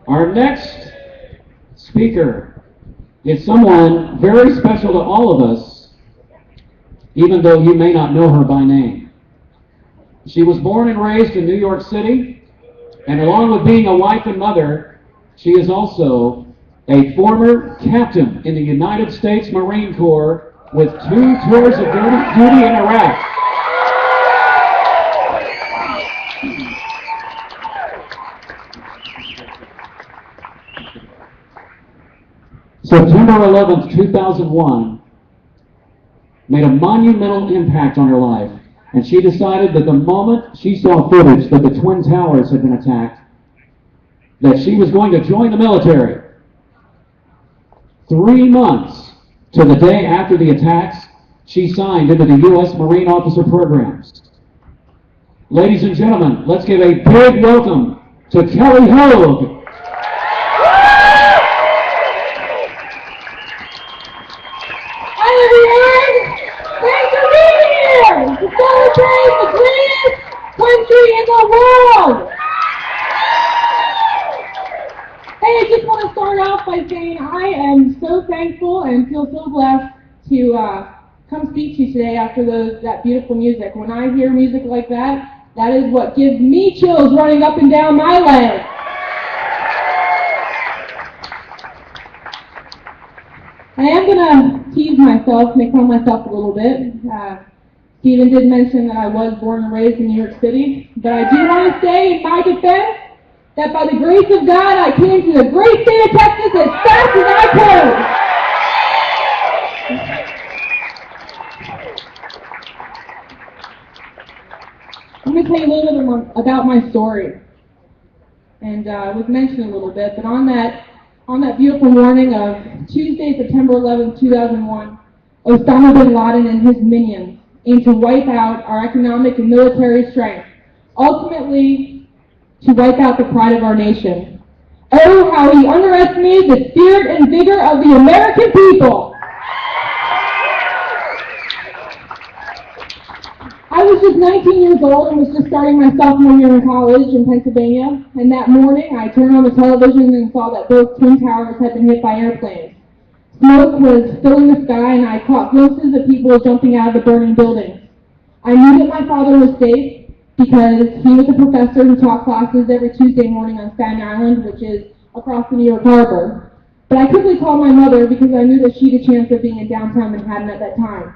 Our next speaker is someone very special to all of us, even though you may not know her by name. She was born and raised in New York City, and along with being a wife and mother, she is also a former captain in the United States Marine Corps with 2 tours of duty in Iraq. September 11th, 2001 made a monumental impact on her life, and she decided that the moment she saw footage that the Twin Towers had been attacked, that she was going to join the military. 3 months to the day after the attacks, she signed into the U.S. Marine Officer programs. Ladies and gentlemen, let's give a big welcome to Kelly Hoag. To celebrate the greatest country in the world! Hey, I just want to start off by saying I am so thankful and feel so blessed to come speak to you today after that beautiful music. When I hear music like that, that is what gives me chills running up and down my leg. I am going to tease myself, make fun of myself a little bit. Stephen did mention that I was born and raised in New York City, but I do want to say in my defense that by the grace of God, I came to the great state of Texas as fast as I could. I'm going to tell you a little bit about my story. And it was mentioned a little bit, but on that beautiful morning of Tuesday, September 11, 2001, Osama bin Laden and his minions aimed to wipe out our economic and military strength, ultimately to wipe out the pride of our nation. Oh, how he underestimated the spirit and vigor of the American people! I was just 19 years old and was just starting my sophomore year in college in Pennsylvania, and that morning I turned on the television and saw that both Twin Towers had been hit by airplanes. Smoke was filling the sky, and I caught glimpses of people jumping out of the burning buildings. I knew that my father was safe because he was a professor who taught classes every Tuesday morning on Staten Island, which is across the New York Harbor. But I quickly called my mother because I knew that she had a chance of being in downtown Manhattan at that time.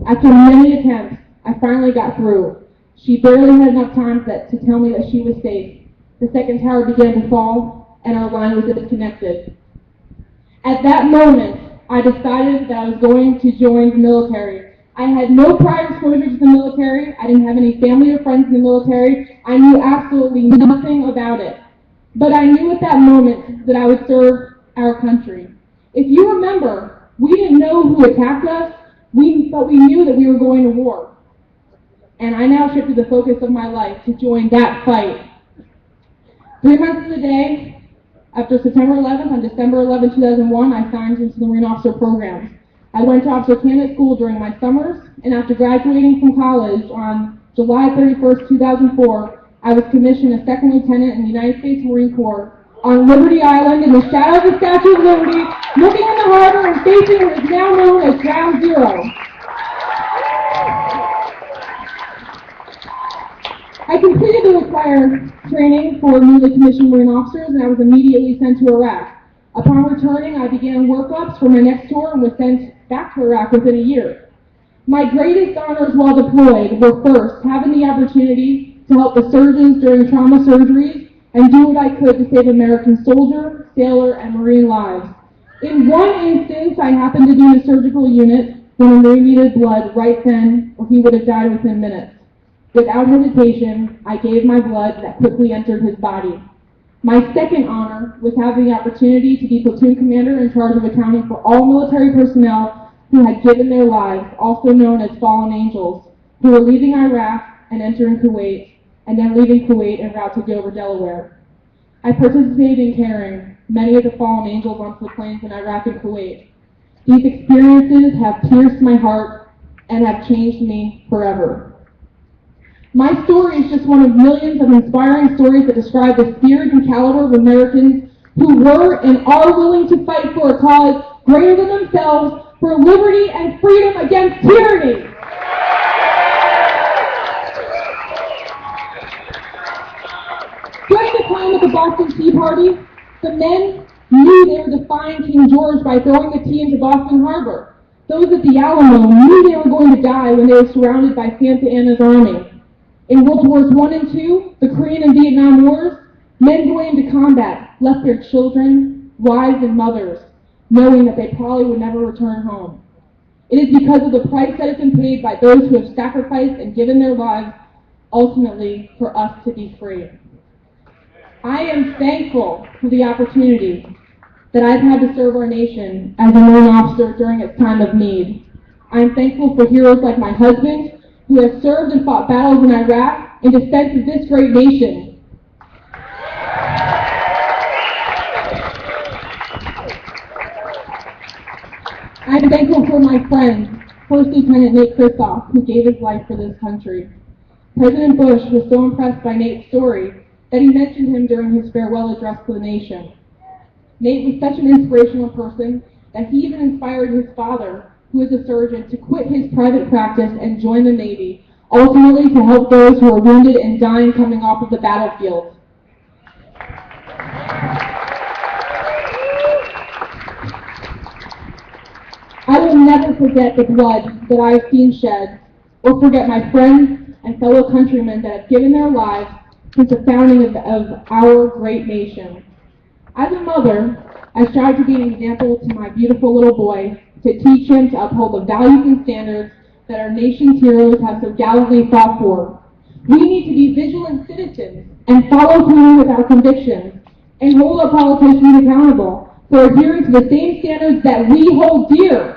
After many attempts, I finally got through. She barely had enough time to tell me that she was safe. The second tower began to fall, and our line was disconnected. At that moment, I decided that I was going to join the military. I had no prior exposure to the military. I didn't have any family or friends in the military. I knew absolutely nothing about it. But I knew at that moment that I would serve our country. If you remember, we didn't know who attacked us, but we knew that we were going to war. And I now shifted the focus of my life to join that fight. 3 months to the day, after September 11th, on December 11, 2001, I signed into the Marine Officer program. I went to officer candidate school during my summers, and after graduating from college on July 31st, 2004, I was commissioned as second lieutenant in the United States Marine Corps on Liberty Island in the shadow of the Statue of Liberty, looking in the harbor and facing what is now known as Ground Zero. I completed the required training for newly commissioned Marine officers, and I was immediately sent to Iraq. Upon returning, I began workups for my next tour and was sent back to Iraq within a year. My greatest honors while deployed were first, having the opportunity to help the surgeons during trauma surgeries and do what I could to save American soldier, sailor, and Marine lives. In one instance, I happened to be in a surgical unit when a Marine needed blood right then, or he would have died within minutes. Without hesitation, I gave my blood that quickly entered his body. My second honor was having the opportunity to be platoon commander in charge of accounting for all military personnel who had given their lives, also known as fallen angels, who were leaving Iraq and entering Kuwait, and then leaving Kuwait en route to Dover, Delaware. I participated in carrying many of the fallen angels onto the planes in Iraq and Kuwait. These experiences have pierced my heart and have changed me forever. My story is just one of millions of inspiring stories that describe the spirit and caliber of Americans who who were and are willing to fight for a cause greater than themselves, for liberty and freedom against tyranny. During the time of the Boston Tea Party, the men knew they were defying King George by throwing the tea into Boston Harbor. Those at the Alamo knew they were going to die when they were surrounded by Santa Anna's army. In World Wars I and II, the Korean and Vietnam Wars, men going into combat left their children, wives, and mothers, knowing that they probably would never return home. It is because of the price that has been paid by those who have sacrificed and given their lives, ultimately, for us to be free. I am thankful for the opportunity that I've had to serve our nation as a Marine officer during its time of need. I am thankful for heroes like my husband, who has served and fought battles in Iraq in defense of this great nation. I am thankful for my friend, First Lieutenant Nate Kristoff, who gave his life for this country. President Bush was so impressed by Nate's story that he mentioned him during his farewell address to the nation. Nate was such an inspirational person that he even inspired his father, who is a surgeon, to quit his private practice and join the Navy, ultimately to help those who are wounded and dying coming off of the battlefield. I will never forget the blood that I have seen shed, or forget my friends and fellow countrymen that have given their lives since the founding of our great nation. As a mother, I strive to be an example to my beautiful little boy, to teach him to uphold the values and standards that our nation's heroes have so gallantly fought for. We need to be vigilant citizens and follow through with our convictions and hold our politicians accountable for adhering to the same standards that we hold dear.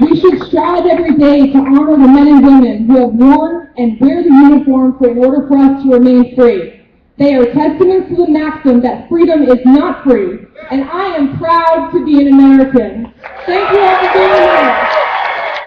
We should strive every day to honor the men and women who have worn and wear the uniform in order for us to remain free. They are testaments to the maxim that freedom is not free, and I am proud to be an American. Thank you all for being here.